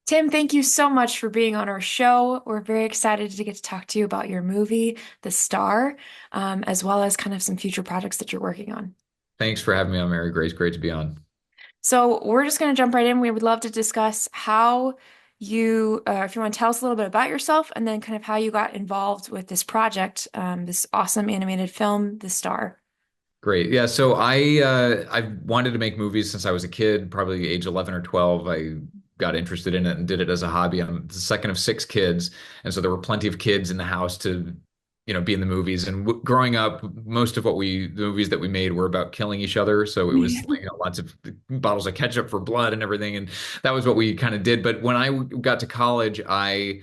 Tim, thank you so much for being on our show. We're very excited to get to talk to you about your movie, The Star, as well as kind of some future projects that you're working on. Thanks for having me on, Mary Grace. Great to be on. So we're just going to jump right in. We would love to discuss how if you want to tell us a little bit about yourself, and then kind of how you got involved with this project, this awesome animated film, The Star. Great. Yeah, so I've wanted to make movies since I was a kid, probably age 11 or 12. I got interested in it and did it as a hobby. I'm the second of six kids, and so there were plenty of kids in the house to, be in the movies. And growing up, most of the movies that we made were about killing each other. So it was like, lots of bottles of ketchup for blood and everything, and that was what we kind of did. But when I got to college, I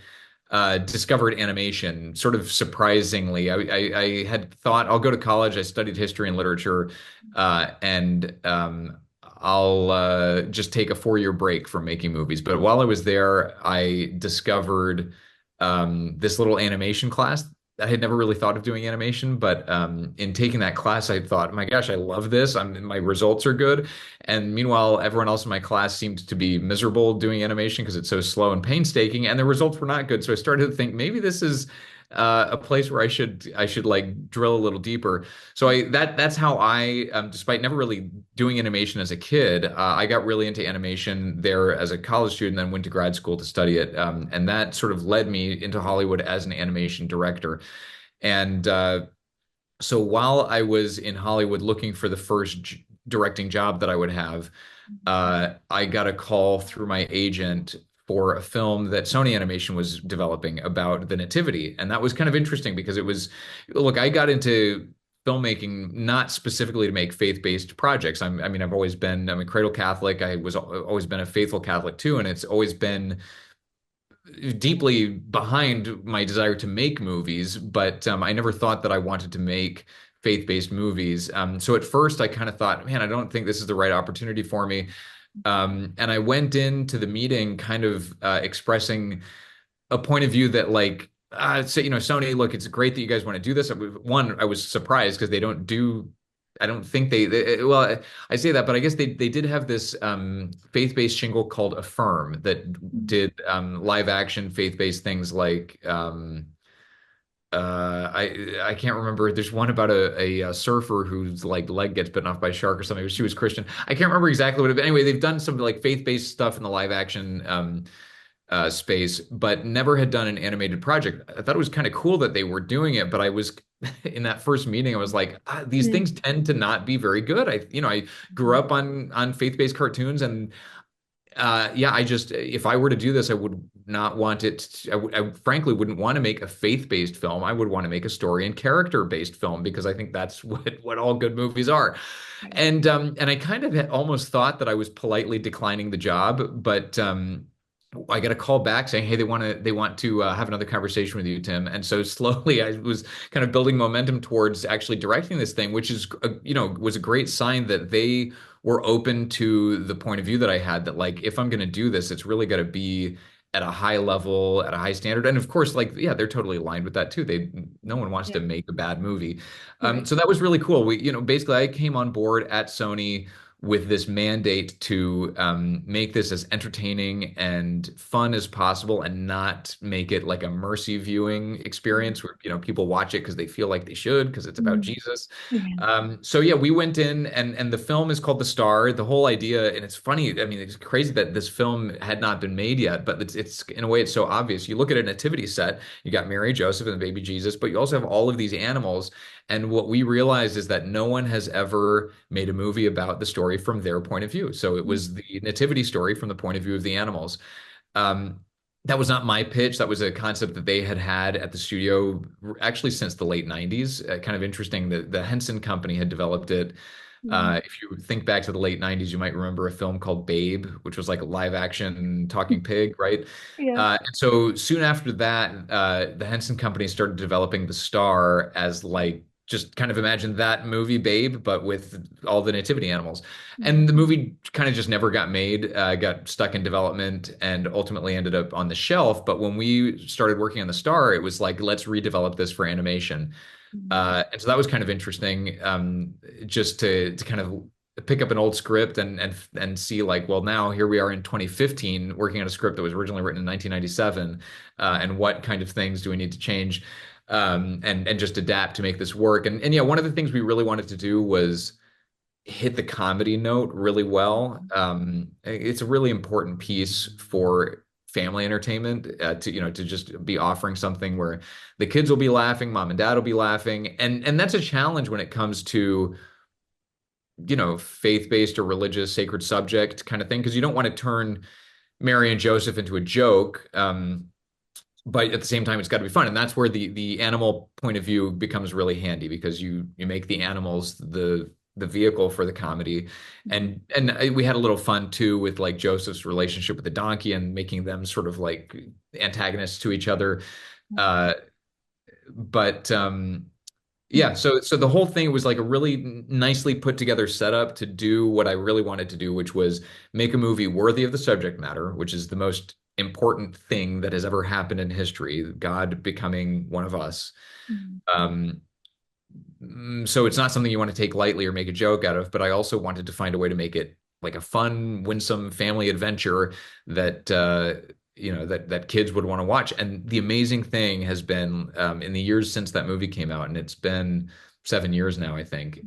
discovered animation sort of surprisingly. I had thought I'll go to college. I studied history and literature, and I'll just take a 4 year break from making movies. But while I was there, I discovered this little animation class. I had never really thought of doing animation, but in taking that class, I thought, my gosh, I love this. My results are good. And meanwhile, everyone else in my class seemed to be miserable doing animation because it's so slow and painstaking, and the results were not good. So I started to think maybe this is a place where I should like drill a little deeper. So that's how despite never really doing animation as a kid, I got really into animation there as a college student, then went to grad school to study it, and that sort of led me into Hollywood as an animation director. And so while I was in Hollywood looking for the first directing job that I would have, I got a call through my agent for a film that Sony Animation was developing about the Nativity. And that was kind of interesting because look, I got into filmmaking not specifically to make faith-based projects. I'm a cradle Catholic. I was always been a faithful Catholic too, and it's always been deeply behind my desire to make movies, but I never thought that I wanted to make faith-based movies. So at first, I kind of thought, man, I don't think this is the right opportunity for me. And I went into the meeting kind of expressing a point of view that, like, Sony, look, it's great that you guys want to do this. One, I was surprised because they don't do. I don't think well, I say that, but I guess they did have this faith-based shingle called Affirm that did live action faith-based things like I can't remember. There's one about a surfer whose like leg gets bitten off by a shark or something. She was Christian. I can't remember exactly what it. But anyway, they've done some like faith-based stuff in the live action space, but never had done an animated project. I thought it was kind of cool that they were doing it, but I was in that first meeting, I was like, these things tend to not be very good. I grew up on faith-based cartoons, and yeah, if I were to do this, I would not want it. I frankly wouldn't want to make a faith-based film. I would want to make a story and character-based film because I think that's what all good movies are. And I kind of had almost thought that I was politely declining the job, but I got a call back saying, "Hey, they want to have another conversation with you, Tim." And so slowly, I was kind of building momentum towards actually directing this thing, which is, was a great sign that they were open to the point of view that I had. That like, if I'm going to do this, it's really got to be at a high level, at a high standard. And of course, like, yeah, they're totally aligned with that too. No one wants Yeah. to make a bad movie. Right. So that was really cool. Basically, I came on board at Sony with this mandate to make this as entertaining and fun as possible and not make it like a mercy viewing experience where people watch it because they feel like they should because it's about Mhm. Jesus. Yeah. So yeah, we went in, and the film is called The Star. The whole idea, and it's funny, I mean, it's crazy that this film had not been made yet, but it's in a way it's so obvious. You look at a nativity set, you got Mary, Joseph, and the baby Jesus, but you also have all of these animals. And what we realized is that no one has ever made a movie about the story from their point of view. So it was the nativity story from the point of view of the animals. Um, that was not my pitch. That was a concept that they had had at the studio actually since the late 90s. Kind of interesting that the Henson Company had developed it. Mhm. If you think back to the late 90s, you might remember a film called Babe, which was like a live action talking pig, right? Yeah. And so soon after that, the Henson Company started developing The Star as like just kind of imagine that movie Babe, but with all the nativity animals. And the movie kind of just never got made, got stuck in development, and ultimately ended up on the shelf. But when we started working on The Star, it was like, let's redevelop this for animation. Mhm. And so that was kind of interesting, just to kind of pick up an old script and see like, well, now here we are in 2015 working on a script that was originally written in 1997, and what kind of things do we need to change, and just adapt to make this work. And yeah, one of the things we really wanted to do was hit the comedy note really well. It's a really important piece for family entertainment, to just be offering something where the kids will be laughing, mom and dad will be laughing, and that's a challenge when it comes to faith-based or religious sacred subject kind of thing, because you don't want to turn Mary and Joseph into a joke. But at the same time, it's got to be fun, and that's where the animal point of view becomes really handy, because you make the animals the vehicle for the comedy, and we had a little fun too with like Joseph's relationship with the donkey and making them sort of like antagonists to each other. Uh, but Yeah, so the whole thing was like a really nicely put together setup to do what I really wanted to do, which was make a movie worthy of the subject matter, which is the most important thing that has ever happened in history, God becoming one of us. Um, so it's not something you want to take lightly or make a joke out of, but I also wanted to find a way to make it like a fun, winsome family adventure that that kids would want to watch. And the amazing thing has been, in the years since that movie came out, and it's been 7 years now, I think.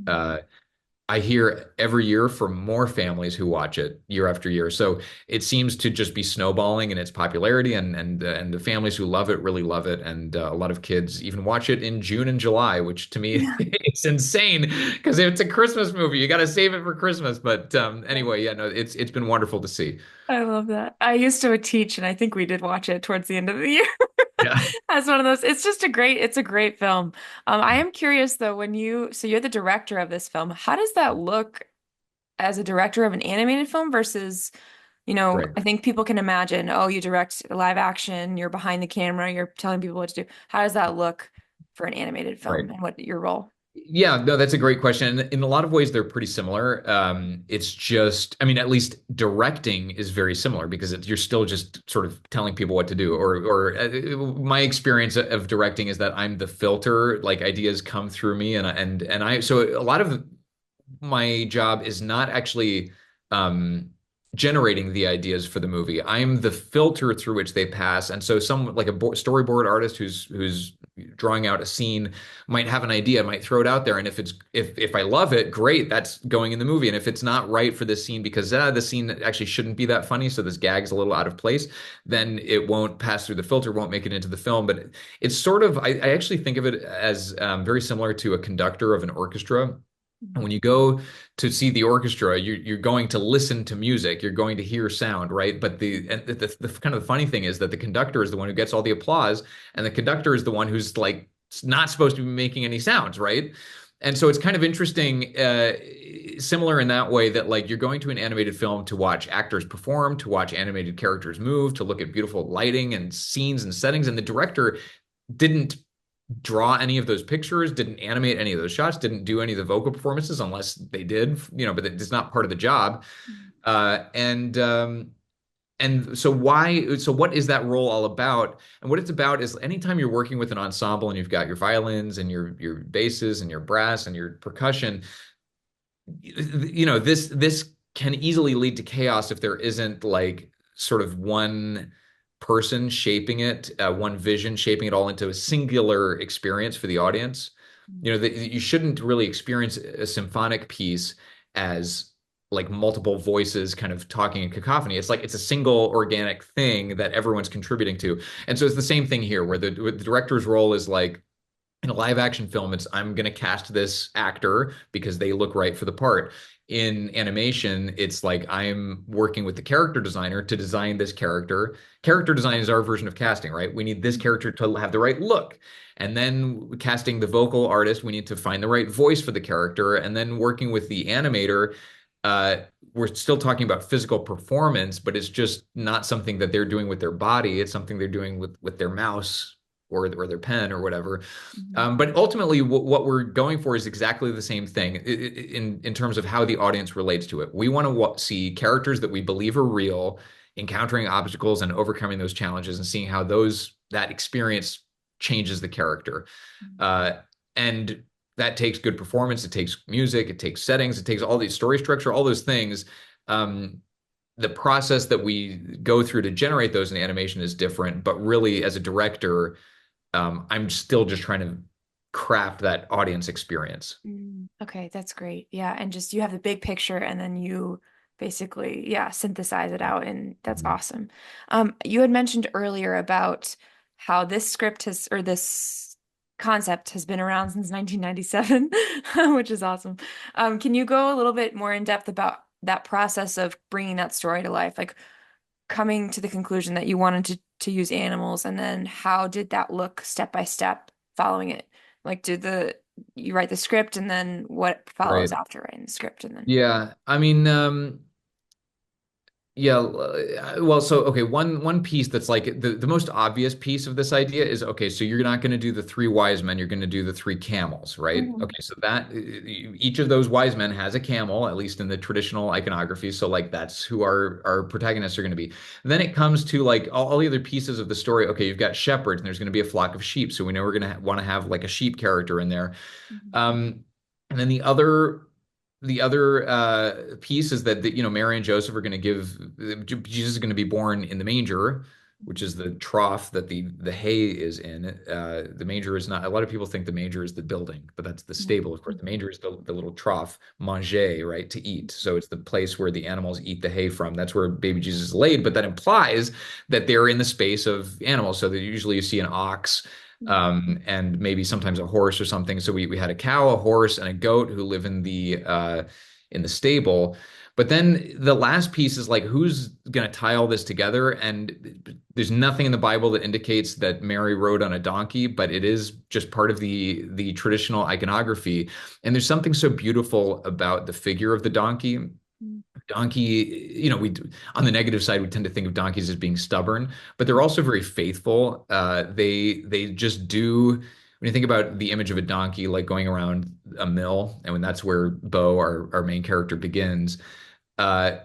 I hear every year from more families who watch it year after year. So it seems to just be snowballing in its popularity, and the families who love it really love it, and a lot of kids even watch it in June and July, which to me Yeah. it's insane because it's a Christmas movie. You got to save it for Christmas. But anyway, yeah, no, it's been wonderful to see. I love that. I used to teach, and I think we did watch it towards the end of the year. Yeah. As one of those, it's a great film. I am curious though, so you're the director of this film. How does that look as a director of an animated film versus, Right. I think people can imagine, oh, you direct live action, you're behind the camera, you're telling people what to do. How does that look for an animated Right. film and what your role? Yeah, no, that's a great question. In a lot of ways, they're pretty similar. It's just, I mean, at least directing is very similar because you're still just sort of telling people what to do. My experience of directing is that I'm the filter, like ideas come through me, so a lot of my job is not actually um, generating the ideas for the movie. I'm the filter through which they pass. And so some like a storyboard artist who's drawing out a scene might have an idea, might throw it out there. And if I love it, great, that's going in the movie. And if it's not right for this scene because the scene actually shouldn't be that funny, so this gag's a little out of place, then it won't pass through the filter, won't make it into the film. But it's sort of I actually think of it as very similar to a conductor of an orchestra. And when you go to see the orchestra, you're going to listen to music, you're going to hear sound, right? But the kind of the funny thing is that the conductor is the one who gets all the applause, and the conductor is the one who's like not supposed to be making any sounds, right? And so it's kind of interesting, similar in that way that like you're going to an animated film to watch actors perform, to watch animated characters move, to look at beautiful lighting and scenes and settings, and the director didn't draw any of those pictures, didn't animate any of those shots, didn't do any of the vocal performances unless they did, but it's not part of the job. Uh, and um, so what is that role all about? And what it's about is anytime you're working with an ensemble and you've got your violins and your basses and your brass and your percussion, this can easily lead to chaos if there isn't like sort of one person shaping it, one vision shaping it all into a singular experience for the audience. That you shouldn't really experience a symphonic piece as like multiple voices kind of talking in cacophony. It's like it's a single organic thing that everyone's contributing to. And so it's the same thing here where the director's role is like in a live action film, it's I'm going to cast this actor because they look right for the part. In animation, it's like I'm working with the character designer to design this character. Character design is our version of casting, right? We need this character to have the right look. And then casting the vocal artist, we need to find the right voice for the character. And then working with the animator, uh, we're still talking about physical performance, but it's just not something that they're doing with their body. It's something they're doing with their mouse or their pen or whatever. Mhm. But ultimately, what we're going for is exactly the same thing in terms of how the audience relates to it. We want to see characters that we believe are real, encountering obstacles and overcoming those challenges, and seeing how that experience changes the character. Uh, and that takes good performance, it takes music, it takes settings, it takes all these story structure, all those things. Um, the process that we go through to generate those in animation is different, but really as a director, I'm still just trying to craft that audience experience. Okay, that's great. Yeah, and just you have the big picture and then you basically, yeah, synthesize it out and that's Mhm. awesome. You had mentioned earlier about how this script has or this concept has been around since 1997, which is awesome. Can you go a little bit more in depth about that process of bringing that story to life? Like coming to the conclusion that you wanted to use animals, and then how did that look step by step following it? Like, did the you write the script, and then what follows Right. after writing the script, and then Yeah. I mean, yeah, well, so okay, one piece that's like the most obvious piece of this idea is okay, so you're not going to do the three wise men, you're going to do the three camels, right? Mhm. Okay, so that each of those wise men has a camel, at least in the traditional iconography. So like that's who our protagonists are going to be. Then it comes to like all the other pieces of the story. Okay, you've got shepherds, and there's going to be a flock of sheep, so we know we're going to want to have like a sheep character in there. Mhm. Um, and then the other piece is that Mary and Joseph are going to give Jesus is going to be born in the manger, which is the trough that the hay is in. The manger is not. A lot of people think the manger is the building, but that's the stable. Of course, the manger is the little trough, manger, right, to eat. So it's the place where the animals eat the hay from. That's where baby Jesus is laid. But that implies that they're in the space of animals. So that usually you see an ox and maybe sometimes a horse or something. So we had a cow, a horse, and a goat who live in the stable. But then the last piece is like, who's going to tie all this together? And there's nothing in the Bible that indicates that Mary rode on a donkey, but it is just part of the traditional iconography. And there's something so beautiful about the figure of the donkey. Donkey, we on the negative side, we tend to think of donkeys as being stubborn, but they're also very faithful. They just do. When you think about the image of a donkey, like going around a mill, and when that's where Bo, our main character, begins, uh,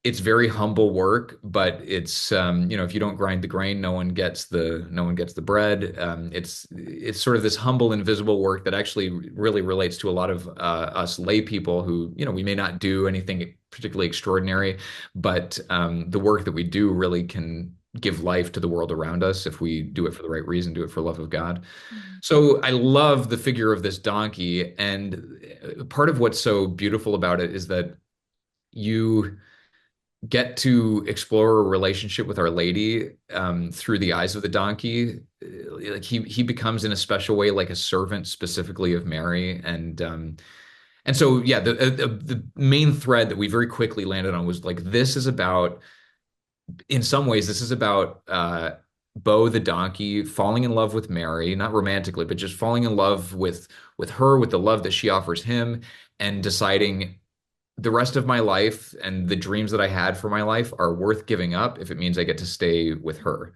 it's very humble work, but it's if you don't grind the grain, no one gets the bread. It's sort of this humble, invisible work that actually really relates to a lot of us lay people who we may not do anything particularly extraordinary, but the work that we do really can give life to the world around us if we do it for the right reason, do it for love of God. Mhm. So I love the figure of this donkey, and part of what's so beautiful about it is that you get to explore a relationship with Our Lady through the eyes of the donkey. Like he becomes in a special way like a servant specifically of Mary, and so yeah, the main thread that we very quickly landed on was like this is about in some ways this is about Bo the donkey falling in love with Mary, not romantically, but just falling in love with her, with the love that she offers him, and deciding the rest of my life and the dreams that I had for my life are worth giving up if it means I get to stay with her.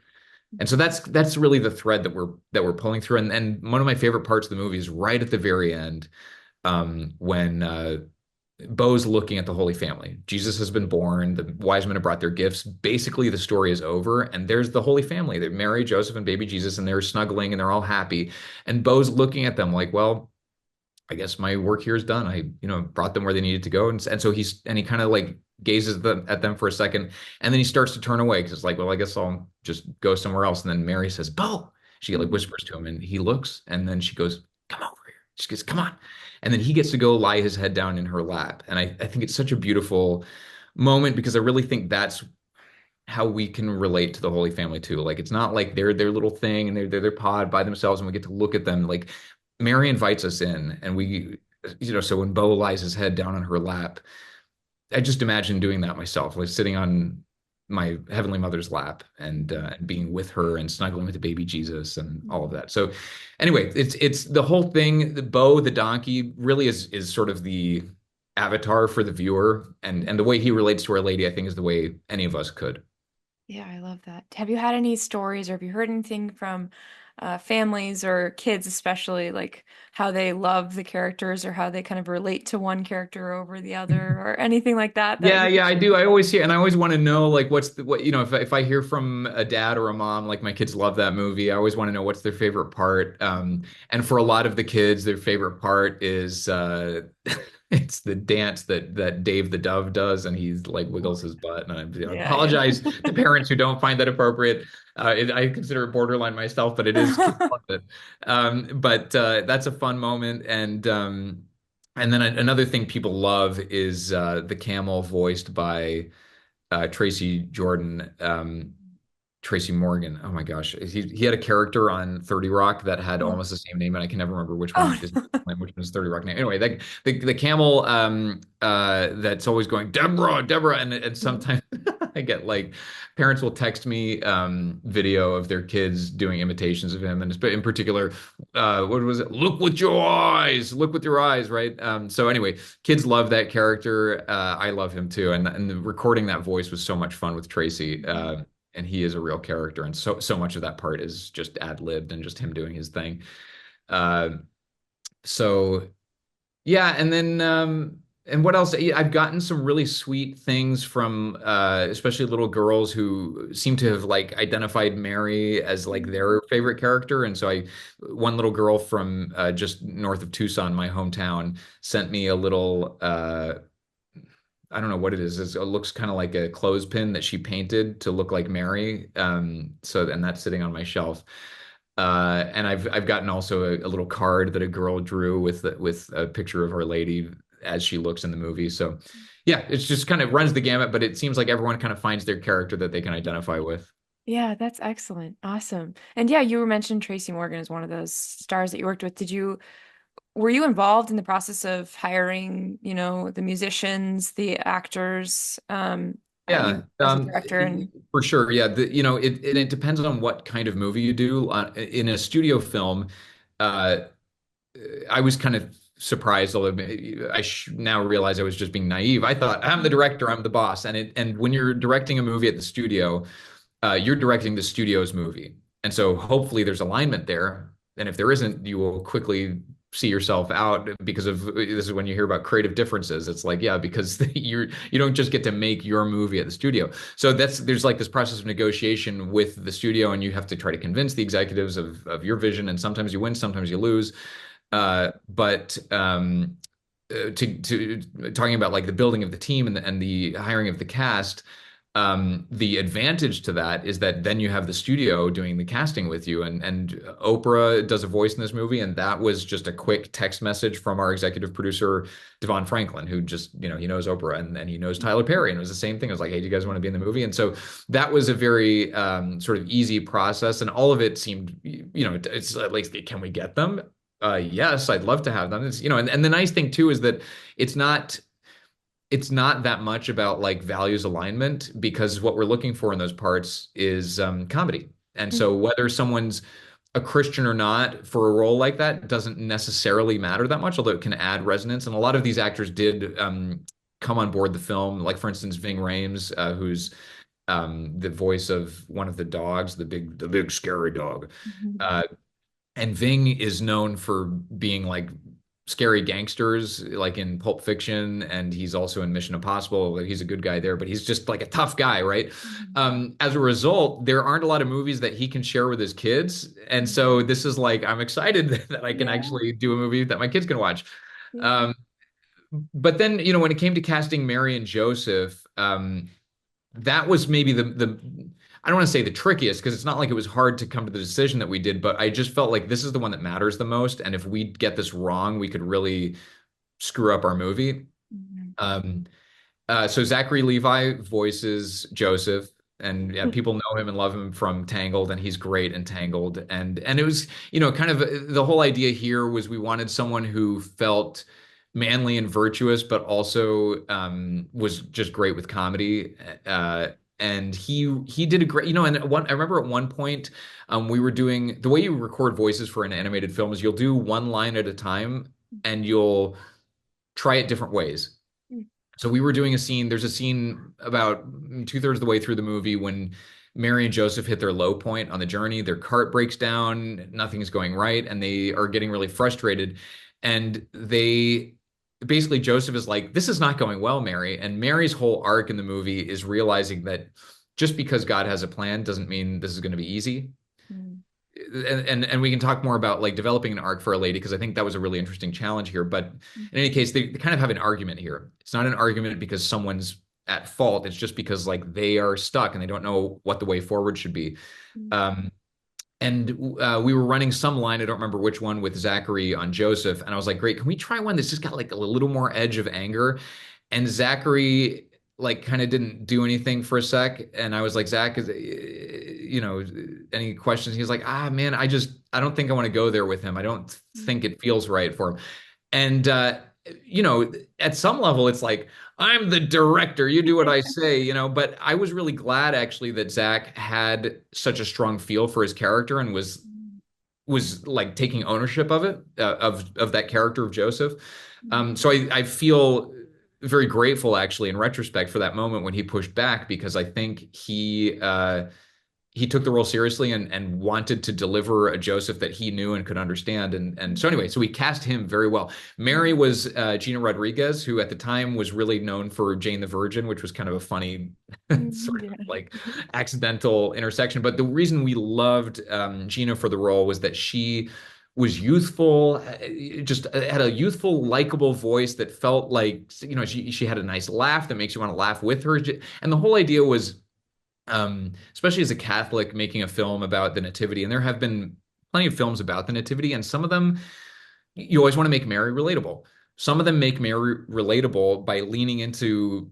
And so that's really the thread that we're pulling through. And one of my favorite parts of the movie is right at the very end, when Bo's looking at the Holy Family. Jesus has been born. The wise men have brought their gifts. Basically, the story is over, and there's the Holy Family. They're Mary, Joseph, and baby Jesus, and they're snuggling and they're all happy. And Bo's looking at them like, well, I guess my work here is done. I, brought them where they needed to go. And so he kind of like gazes at them for a second, and then he starts to turn away because it's like, well, I guess I'll just go somewhere else. And then Mary says, Bo. She like Mhm. whispers to him, and he looks, and then she goes, come over here. She goes, come on. And then he gets to go lie his head down in her lap. And I think it's such a beautiful moment because I really think that's how we can relate to the Holy Family too. Like it's not like they're their little thing and they're their pod by themselves and we get to look at them. Like Mary invites us in and so when Bo lies his head down on her lap, I just imagine doing that myself, like sitting on my Heavenly Mother's lap and being with her and snuggling with the baby Jesus and all of Mhm. that. So anyway, it's the whole thing. The Bo, the donkey, really is sort of the avatar for the viewer, and the way he relates to Our Lady, I think, is the way any of us could. Yeah, I love that. Have you had any stories or have you heard anything from families or kids especially, like how they love the characters or how they kind of relate to one character over the other or anything like that that Yeah, you could yeah, I share? do. I always hear, and I always want to know, like, what's the what if I hear from a dad or a mom, like my kids love that movie. I always want to know what's their favorite part. And for a lot of the kids, their favorite part is it's the dance that Dave the Dove does, and he's like wiggles his butt. And I Yeah, yeah. apologize to parents who don't find that appropriate. I consider it borderline myself, but it is kids love it. But that's a fun moment, and then another thing people love is the camel voiced by Tracy Jordan, Tracy Morgan. Oh my gosh, he had a character on 30 Rock that had Oh, almost the same name, and I can never remember which oh, one is which one is 30 Rock name. Anyway, the camel that's always going Deborah, Deborah, and sometimes I get like parents will text me video of their kids doing imitations of him, and in particular, what was it? Look with your eyes, look with your eyes, right? So anyway, kids love that character. I love him too, and recording that voice was so much fun with Tracy. And he is a real character, and so much of that part is just ad-libbed and just him doing his thing. Uh, so yeah, and then and what else? Yeah, I've gotten some really sweet things from especially little girls who seem to have like identified Mary as like their favorite character. And so I one little girl from just north of Tucson, my hometown, sent me a little I don't know what it is. It looks kind of like a clothespin that she painted to look like Mary. And that's sitting on my shelf. And I've gotten also a little card that a girl drew with a picture of Our Lady as she looks in the movie. So yeah, it's just kind of runs the gamut, but it seems like everyone kind of finds their character that they can identify with. yeah, that's excellent. Awesome. And yeah, you were mentioned Tracy Morgan as one of those stars that you worked with. Were you involved in the process of hiring, the musicians, the actors, Yeah, as a director and for sure. Yeah, it depends on what kind of movie you do. In a studio film, uh, I was kind of surprised, although now realize I was just being naive. I thought I'm the director, I'm the boss, and when you're directing a movie at the studio, you're directing the studio's movie, and so hopefully there's alignment there. And if there isn't, you will quickly see yourself out because of this is when you hear about creative differences. It's like, yeah, because you don't just get to make your movie at the studio. So there's like this process of negotiation with the studio, and you have to try to convince the executives of your vision. And sometimes you win, sometimes you lose. But to talking about like the building of the team and the hiring of the cast, the advantage to that is that then you have the studio doing the casting with you, and Oprah does a voice in this movie, and that was just a quick text message from our executive producer Devon Franklin, who just he knows Oprah and he knows Tyler Perry, and it was the same thing. It was like, hey, do you guys want to be in the movie? And so that was a very sort of easy process, and all of it seemed it's like, can we get them? Yes, I'd love to have them. And the nice thing too is that it's not it's not that much about like values alignment because what we're looking for in those parts is comedy. And so whether someone's a Christian or not for a role like that doesn't necessarily matter that much, although it can add resonance. And a lot of these actors did come on board the film, like for instance, Ving Rhames, who's the voice of one of the dogs, the big scary dog. Mhm. Uh, and Ving is known for being like scary gangsters, like in Pulp Fiction, and he's also in Mission Impossible. He's a good guy there, but he's just like a tough guy, right? As a result, there aren't a lot of movies that he can share with his kids, and so this is like I'm excited that I can Yeah, actually do a movie that my kids can watch. yeah. Um, but then, when it came to casting Mary and Joseph, that was maybe the I don't want to say the trickiest because it's not like it was hard to come to the decision that we did, but I just felt like this is the one that matters the most. And if we get this wrong, we could really screw up our movie. Mhm. Um, so Zachary Levi voices Joseph, and yeah, people know him and love him from Tangled, and he's great in Tangled. And it was, kind of the whole idea here was we wanted someone who felt manly and virtuous, but also was just great with comedy. And he did a great, and I remember at one point we were doing the way you record voices for an animated film is you'll do one line at a time, and you'll try it different ways. So we were doing a scene. There's a scene about two-thirds of the way through the movie when Mary and Joseph hit their low point on the journey. Their cart breaks down, nothing's going right, and they are getting really frustrated. And they basically, Joseph is like, "This is not going well, Mary." And Mary's whole arc in the movie is realizing that just because God has a plan doesn't mean this is going to be easy. Mm, And we can talk more about like developing an arc for a lady because I think that was a really interesting challenge here. But in any case, they kind of have an argument here. It's not an argument because someone's at fault. It's just because like they are stuck and they don't know what the way forward should be. mm, Um, and we were running some line, I don't remember which one, with Zachary on Joseph. And I was like, great, can we try one that's just got like a little more edge of anger? And Zachary like kind of didn't do anything for a sec. And I was like, Zach, any questions? He's like, man, I don't think I want to go there with him. I don't think mm, it feels right for him. And, at some level, it's like, I'm the director. You do what I say, but I was really glad actually that Zach had such a strong feel for his character and was like taking ownership of it, of that character of Joseph. mm, So I feel very grateful actually in retrospect for that moment when he pushed back because I think he took the role seriously and wanted to deliver a Joseph that he knew and could understand. And so anyway, so we cast him very well. Mary was Gina Rodriguez, who at the time was really known for Jane the Virgin, which was kind of a funny mm, sort of yeah. like accidental intersection. But the reason we loved Gina for the role was that she was youthful, just had a youthful, likable voice that felt like, she had a nice laugh that makes you want to laugh with her. And the whole idea was especially as a Catholic making a film about the Nativity, and there have been plenty of films about the Nativity, and some of them you always want to make Mary relatable. Some of them make Mary relatable by leaning into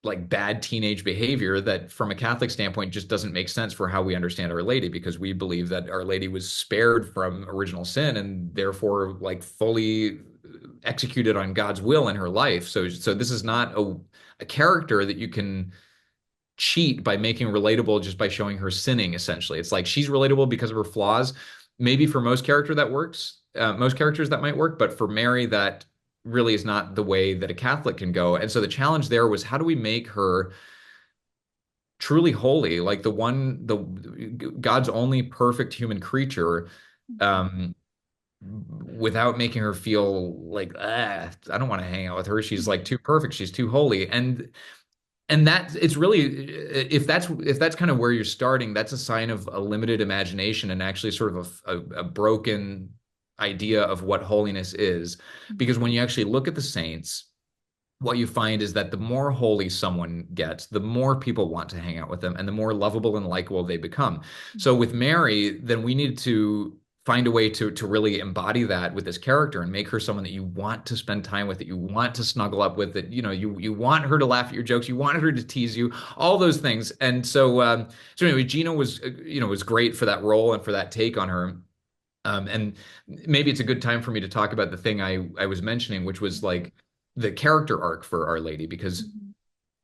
like bad teenage behavior that from a Catholic standpoint just doesn't make sense for how we understand Our Lady because we believe that Our Lady was spared from original sin and therefore like fully executed on God's will in her life. So this is not a character that you can cheat by making relatable just by showing her sinning essentially. It's like she's relatable because of her flaws. Maybe for most character that works, most characters that might work, but for Mary that really is not the way that a Catholic can go. And so the challenge there was how do we make her truly holy, like the God's only perfect human creature, um, without making her feel like I don't want to hang out with her. She's like too perfect. She's too holy. And that it's really if that's kind of where you're starting, that's a sign of a limited imagination and actually sort of a broken idea of what holiness is. Because when you actually look at the saints, what you find is that the more holy someone gets, the more people want to hang out with them and the more lovable and likable they become. So with Mary, then we need to find a way to really embody that with this character and make her someone that you want to spend time with, that you want to snuggle up with, that you want her to laugh at your jokes, you want her to tease you, all those things. And so anyway, Gina was great for that role and for that take on her. And maybe it's a good time for me to talk about the thing I was mentioning, which was like the character arc for Our Lady, because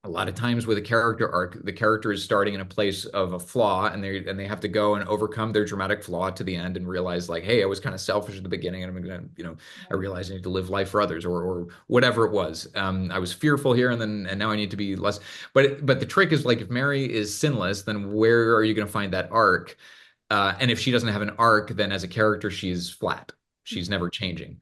a lot of times with a character arc, the character is starting in a place of a flaw, and they have to go and overcome their dramatic flaw to the end and realize like, hey, I was kind of selfish at the beginning, and I'm gonna, I realized I need to live life for others, or whatever it was. I was fearful here, and now I need to be less. But the trick is like, if Mary is sinless, then where are you going to find that arc? And if she doesn't have an arc, then as a character, she's flat. She's never changing.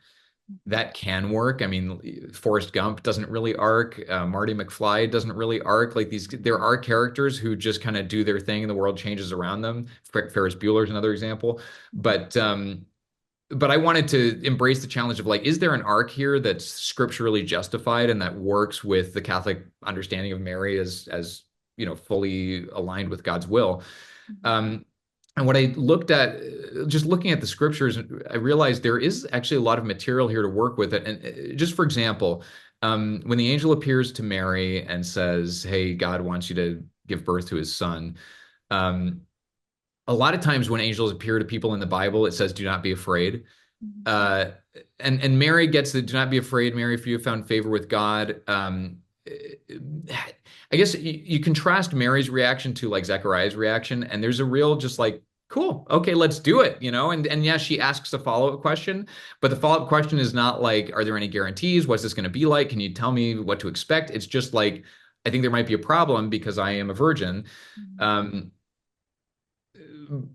That can work. I mean, Forrest Gump doesn't really arc. Marty McFly doesn't really arc. Like there are characters who just kind of do their thing and the world changes around them. Ferris Bueller is another example. But I wanted to embrace the challenge of like, is there an arc here that's scripturally justified and that works with the Catholic understanding of Mary as fully aligned with God's will? Um, and what I looked at, just looking at the scriptures, I realized there is actually a lot of material here to work with it. And just for example, when the angel appears to Mary and says, "Hey, God wants you to give birth to his son," um, a lot of times when angels appear to people in the Bible, it says, "Do not be afraid." Uh, and Mary gets the "Do not be afraid, Mary, for you have found favor with God." I guess you contrast Mary's reaction to like Zechariah's reaction, and there's a real just like, cool, okay, let's do it, And yes, she asks a follow-up question, but the follow-up question is not like, are there any guarantees? What's this going to be like? Can you tell me what to expect? It's just like, I think there might be a problem because I am a virgin. Um,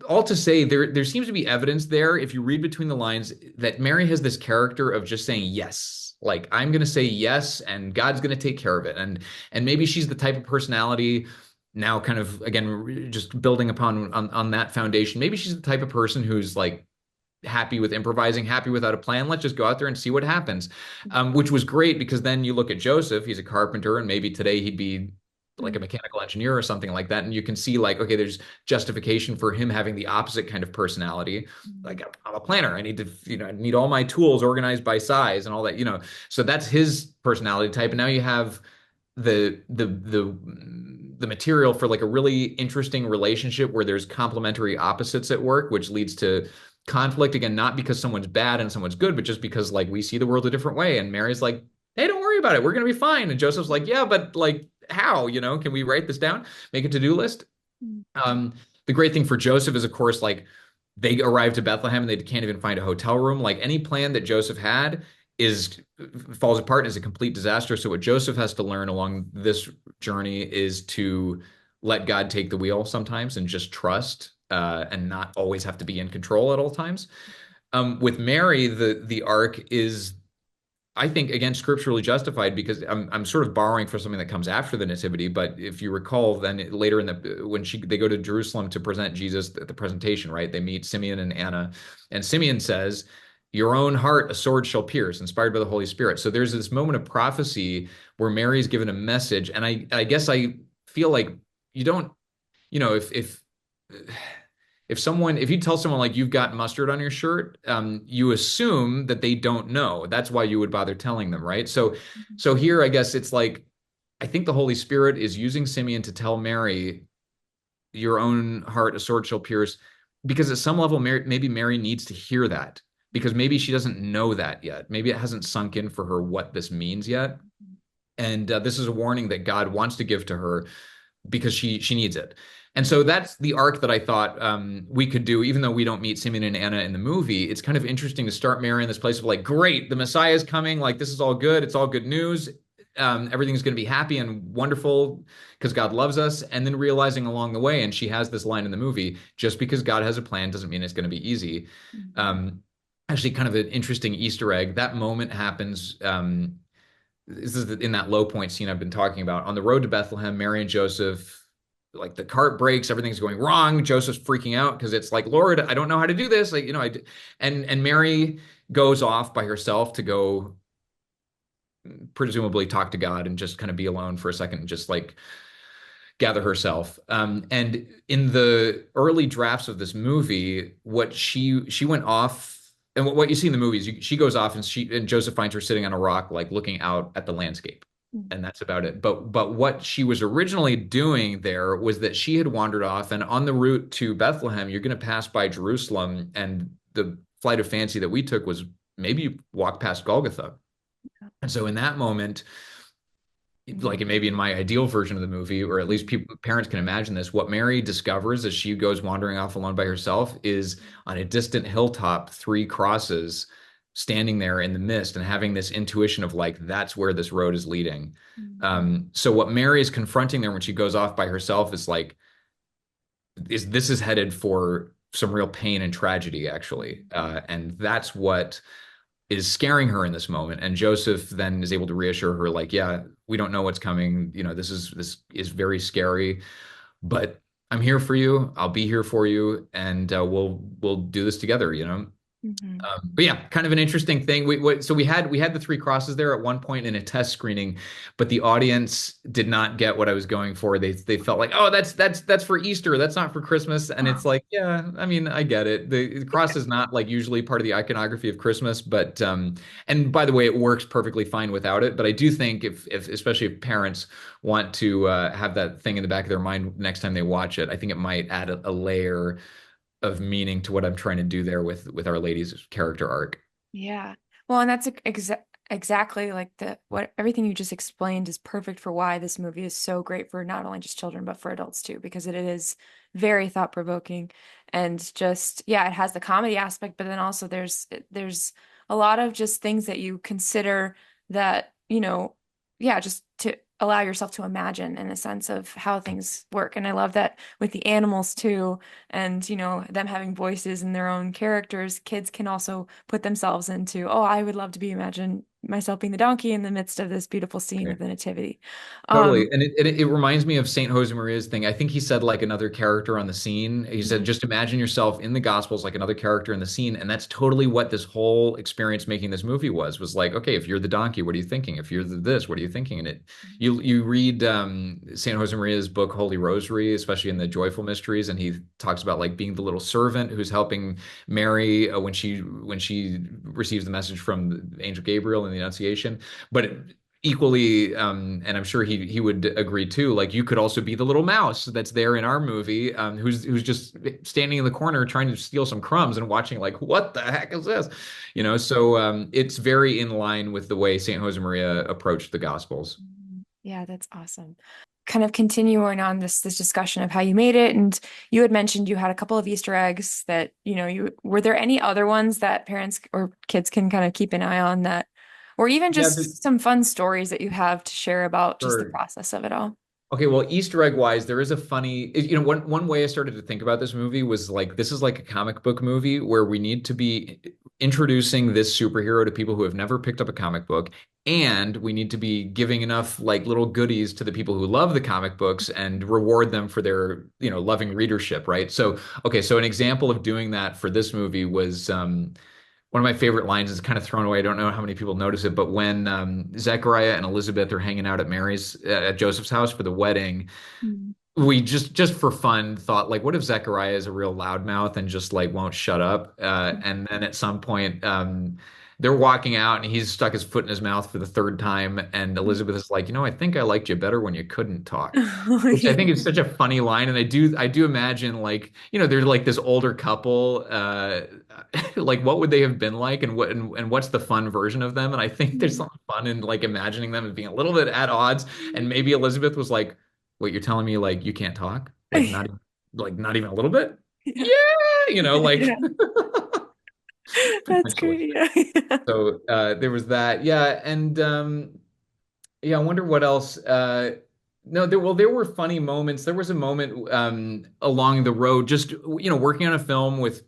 all to say there seems to be evidence there if you read between the lines that Mary has this character of just saying yes. Like I'm going to say yes and God's going to take care of it. And maybe she's the type of personality now kind of again just building upon on that foundation. Maybe she's the type of person who's like happy with improvising, happy without a plan. Let's just go out there and see what happens. Which was great because then you look at Joseph, he's a carpenter, and maybe today he'd be like a mechanical engineer or something like that. And you can see like, okay, there's justification for him having the opposite kind of personality. Like I'm a planner. I need to, I need all my tools organized by size and all that, So that's his personality type. And now you have the material for like a really interesting relationship where there's complementary opposites at work, which leads to conflict again, not because someone's bad and someone's good, but just because like we see the world a different way. And Mary's like, hey, don't worry about it. We're gonna be fine. And Joseph's like, yeah, but like how? Can we write this down? Make a to-do list? Um, the great thing for Joseph is, of course, like they arrive to Bethlehem and they can't even find a hotel room. Like any plan that Joseph had is falls apart and is a complete disaster. So what Joseph has to learn along this journey is to let God take the wheel sometimes and just trust and not always have to be in control at all times. With Mary, the arc is I think again scripturally justified because I'm sort of borrowing for something that comes after the nativity. But if you recall, then later in when they go to Jerusalem to present Jesus at the presentation, right? They meet Simeon and Anna, and Simeon says, "Your own heart a sword shall pierce," inspired by the Holy Spirit. So there's this moment of prophecy where Mary's given a message, and I guess I feel like you don't, if you tell someone like you've got mustard on your shirt, you assume that they don't know. That's why you would bother telling them, right? So here, I guess it's like I think the Holy Spirit is using Simeon to tell Mary, "Your own heart a sword shall pierce," because at some level, maybe Mary needs to hear that because maybe she doesn't know that yet. Maybe it hasn't sunk in for her what this means yet. And this is a warning that God wants to give to her because she needs it. And so that's the arc that I thought we could do, even though we don't meet Simeon and Anna in the movie. It's kind of interesting to start Mary in this place of like, great, the Messiah is coming. Like, this is all good. It's all good news. Everything's going to be happy and wonderful because God loves us. And then realizing along the way, and she has this line in the movie, just because God has a plan doesn't mean it's going to be easy. Um, Actually, kind of an interesting Easter egg. That moment happens. This is in that low point scene I've been talking about. On the road to Bethlehem, Mary and Joseph, like the cart breaks, everything's going wrong. Joseph's freaking out because it's like, Lord, I don't know how to do this. Like, and Mary goes off by herself to go presumably talk to God and just kind of be alone for a second and just like gather herself. And in the early drafts of this movie, what she went off and what you see in the movies, she goes off and Joseph finds her sitting on a rock, like looking out at the landscape. And that's about it. But what she was originally doing there was that she had wandered off, and on the route to Bethlehem, you're going to pass by Jerusalem, and the flight of fancy that we took was maybe you walk past Golgotha. And so in that moment, like it may be in my ideal version of the movie, or at least parents can imagine this. What Mary discovers as she goes wandering off alone by herself is on a distant hilltop, three crosses standing there in the mist and having this intuition of like, that's where this road is leading. So what Mary is confronting there when she goes off by herself is like, this is headed for some real pain and tragedy, actually. And that's what is scaring her in this moment. And Joseph then is able to reassure her, like, yeah, we don't know what's coming. This is very scary, but I'm here for you. I'll be here for you, and we'll do this together. Mm-hmm. But yeah, kind of an interesting thing. So we had the three crosses there at one point in a test screening, but the audience did not get what I was going for. They felt like, oh, that's for Easter. That's not for Christmas. And it's like, yeah, I mean, I get it. The cross is not like usually part of the iconography of Christmas, but and by the way, it works perfectly fine without it. But I do think if especially if parents want to have that thing in the back of their mind next time they watch it, I think it might add a layer of meaning to what I'm trying to do there with Our Lady's character arc. Yeah. Well, and that's exactly like the what everything you just explained is perfect for why this movie is so great for not only just children but for adults too, because it is very thought-provoking and just yeah, it has the comedy aspect, but then also there's a lot of just things that you consider that, yeah, just to allow yourself to imagine in a sense of how things work. And I love that with the animals too, and them having voices and their own characters, kids can also put themselves into, oh, I would love to be imagine myself being the donkey in the midst of this beautiful scene of the nativity. Totally. Um, And it reminds me of Saint Josemaриa's thing. I think he said like another character on the scene. He said, mhm, just imagine yourself in the Gospels like another character in the scene. And that's totally what this whole experience making this movie was like, okay, if you're the donkey, what are you thinking? If you're this, what are you thinking? And you read Saint Josemaриa's book, Holy Rosary, especially in the Joyful Mysteries, and he talks about like being the little servant who's helping Mary when she receives the message from the angel Gabriel in the Annunciation. But equally, and I'm sure he would agree too, like you could also be the little mouse that's there in our movie, who's just standing in the corner trying to steal some crumbs and watching like, what the heck is this? So it's very in line with the way Saint Josemaria approached the Gospels. yeah, that's awesome. Kind of continuing on this discussion of how you made it, and you had mentioned you had a couple of Easter eggs that, you were there any other ones that parents or kids can kind of keep an eye on that, or even Yeah, just some fun stories that you have to share about just the sure. process of it all? Okay, well, Easter egg wise, there is a funny, one way I started to think about this movie was like this is like a comic book movie where we need to be introducing this superhero to people who have never picked up a comic book, and we need to be giving enough like little goodies to the people who love the comic books and reward them for their, loving readership, right? So, okay, so an example of doing that for this movie was one of my favorite lines is kind of thrown away. I don't know how many people notice it, but when Zechariah and Elizabeth are hanging out at Joseph's house for the wedding, Mm. we just for fun thought like, what if Zechariah is a real loudmouth and just like won't shut up? And then at some point, they're walking out and he's stuck his foot in his mouth for the third time, and Elizabeth is like, I think I liked you better when you couldn't talk. Which I think is such a funny line, and I do imagine like they're like this older couple, like what would they have been like, and what's the fun version of them? And I think there's something fun in like imagining them as being a little bit at odds, and maybe Elizabeth was like, "Wait, you're telling me like you can't talk? Not even a little bit? Yeah. Yeah, like Yeah. That's potentially." great. Yeah. So there was that, yeah, and yeah, I wonder what else. No, there were funny moments. There was a moment along the road, just working on a film with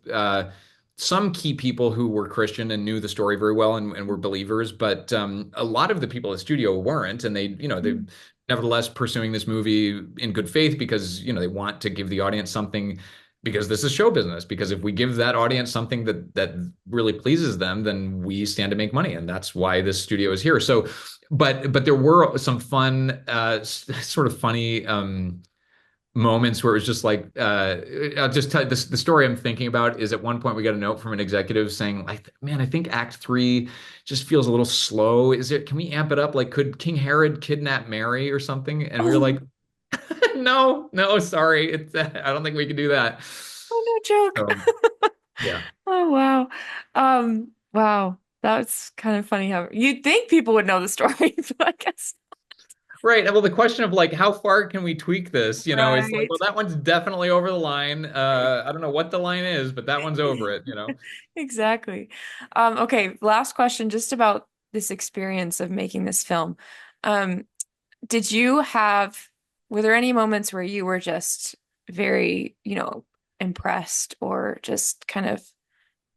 some key people who were Christian and knew the story very well and were believers, but a lot of the people at the studio weren't, and they Mm. nevertheless pursuing this movie in good faith because they want to give the audience something. Because this is show business. Because if we give that audience something that really pleases them, then we stand to make money, and that's why this studio is here. So but there were some fun, sort of funny moments where it was just like, I'll just tell you this. The story I'm thinking about is at one point we got a note from an executive saying, like, man, I think Act 3 just feels a little slow. Can we amp it up? Like, could King Herod kidnap Mary or something? And we were Oh, like, no, no, sorry. I don't think we can do that. oh, no joke. So, yeah. Oh, wow. Wow. That's kind of funny how you'd think people would know the story, but I guess Right. Well, the question of like how far can we tweak this? It's like, right. well, that one's definitely over the line. I don't know what the line is, but that one's over it. Exactly. Okay, last question just about this experience of making this film. Um, did you have, were there any moments where you were just very, impressed or just kind of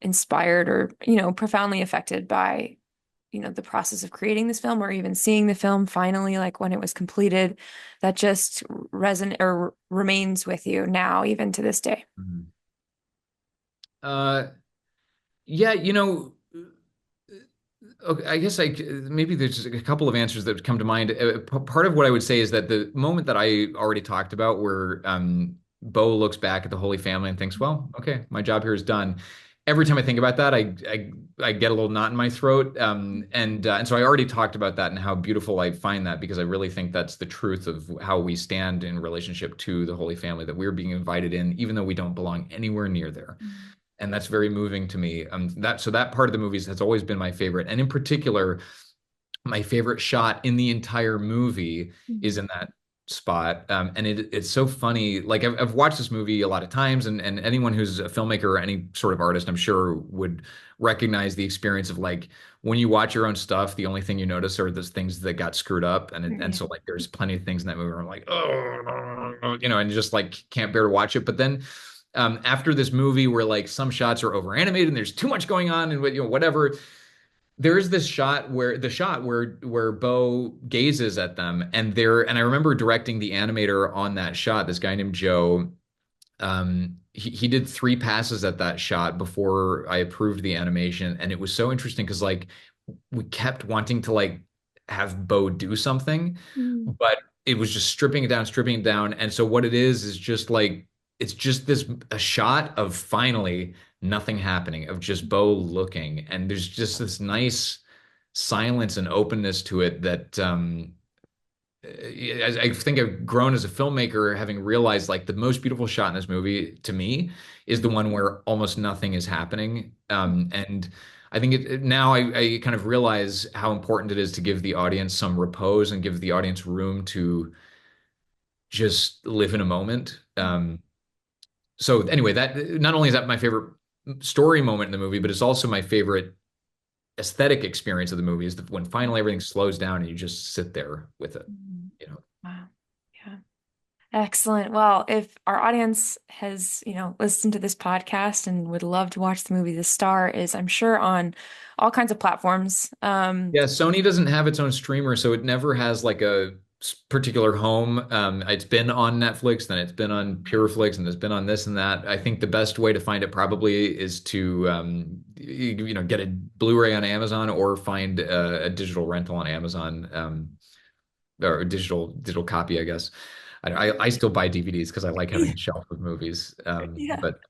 inspired or, profoundly affected by, the process of creating this film or even seeing the film finally, like when it was completed, that just reson or remains with you now, even to this day? Mhm. Uh, yeah, okay, I guess maybe there's just a couple of answers that come to mind. Part of what I would say is that the moment that I already talked about, where Bo looks back at the Holy Family and thinks, "Well, okay, my job here is done." Every time I think about that, I get a little knot in my throat, and so I already talked about that and how beautiful I find that because I really think that's the truth of how we stand in relationship to the Holy Family, that we're being invited in, even though we don't belong anywhere near there, and that's very moving to me. That part of the movies has always been my favorite, and in particular, my favorite shot in the entire movie is Mhm. in that. spot. And it's so funny. Like I've watched this movie a lot of times, and anyone who's a filmmaker or any sort of artist, I'm sure would recognize the experience of like when you watch your own stuff, the only thing you notice are those things that got screwed up. And Yeah. so like there's plenty of things in that movie where I'm like, oh, and just like can't bear to watch it. But then after this movie where like some shots are over animated and there's too much going on and whatever, there's this shot where Bo gazes at them and I remember directing the animator on that shot, this guy named Joe. He did three passes at that shot before I approved the animation, and it was so interesting because like we kept wanting to like have Bo do something, Mm. but it was just stripping it down. And so what it is just like it's just this a shot of finally nothing happening, of just Bo looking, and there's just this nice silence and openness to it that I think I've grown as a filmmaker, having realized like the most beautiful shot in this movie to me is the one where almost nothing is happening. And I think now I kind of realize how important it is to give the audience some repose and give the audience room to just live in a moment. So anyway, that not only is that my favorite story moment in the movie, but it's also my favorite aesthetic experience of the movie is when finally everything slows down and you just sit there with it, Mhm. you know. Wow. Yeah. Excellent. Well, if our audience has, listened to this podcast and would love to watch the movie, The Star is, I'm sure, on all kinds of platforms. Yeah, Sony doesn't have its own streamer, so it never has like a particular home. It's been on Netflix, then it's been on Pureflix, and it's been on this and that. I think the best way to find it probably is to get a Blu-ray on Amazon or find a digital rental on Amazon, or a digital copy, I guess. I still buy DVDs because I like having a shelf of movies. Yeah. But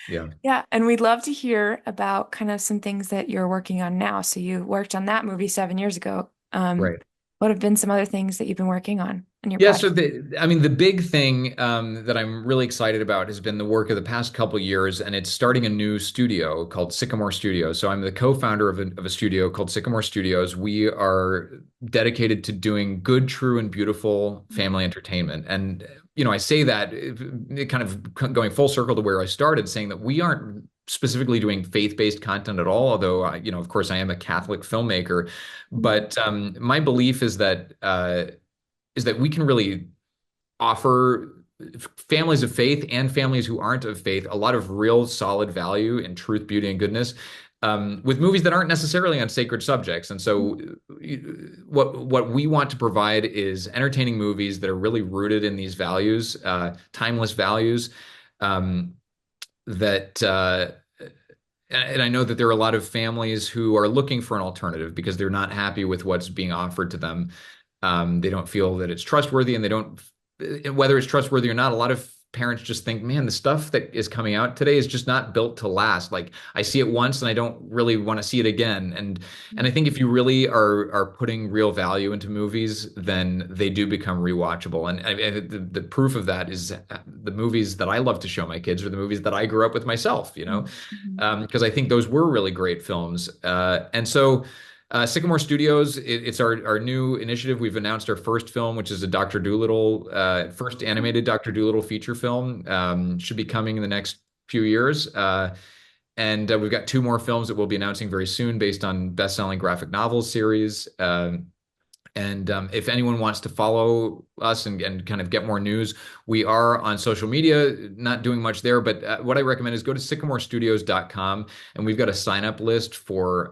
yeah, Yeah. And we'd love to hear about kind of some things that you're working on now. So you worked on that movie 7 years ago. right. What have been some other things that you've been working on in your Yeah, so project? I mean, the big thing that I'm really excited about has been the work of the past couple years, and it's starting a new studio called Sycamore Studios. So I'm the co-founder of a studio called Sycamore Studios. We are dedicated to doing good, true, and beautiful family entertainment. And I say that it kind of going full circle to where I started, saying that we aren't specifically doing faith-based content at all, although of course, I am a Catholic filmmaker. But my belief is that we can really offer families of faith and families who aren't of faith a lot of real solid value in truth, beauty, and goodness, with movies that aren't necessarily on sacred subjects. And so, what we want to provide is entertaining movies that are really rooted in these values, timeless values. Um, that and I know that there are a lot of families who are looking for an alternative because they're not happy with what's being offered to them. They don't feel that it's trustworthy, and they don't, whether it's trustworthy or not, a lot of parents just think, man, the stuff that is coming out today is just not built to last. Like I see it once and I don't really want to see it again. And I think if you really are putting real value into movies, then they do become rewatchable. And the proof of that is the movies that I love to show my kids are the movies that I grew up with myself, Mhm. because I think those were really great films. And so Sycamore Studios, it's our new initiative. We've announced our first film, which is a Dr. Dolittle, first animated Dr. Dolittle feature film. Should be coming in the next few years. And we've got two more films that we'll be announcing very soon based on best-selling graphic novel series. And if anyone wants to follow us and kind of get more news, we are on social media, not doing much there. But what I recommend is go to sycamorestudios.com, and we've got a sign up list for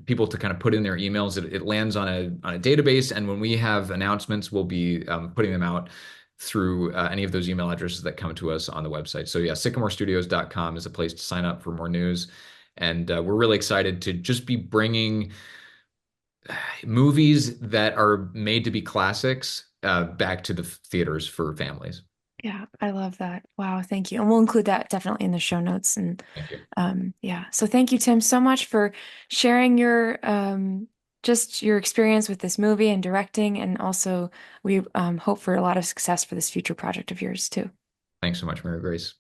people to kind of put in their emails. It lands on a database. And when we have announcements, we'll be putting them out through any of those email addresses that come to us on the website. So, yeah, sycamorestudios.com is a place to sign up for more news. And we're really excited to just be bringing movies that are made to be classics back to the theaters for families. Yeah, I love that. Wow, thank you. And we'll include that definitely in the show notes. And Thank you. yeah, so thank you, Tim, so much for sharing your just your experience with this movie and directing. And also, we hope for a lot of success for this future project of yours too. Thanks so much, Mary Grace.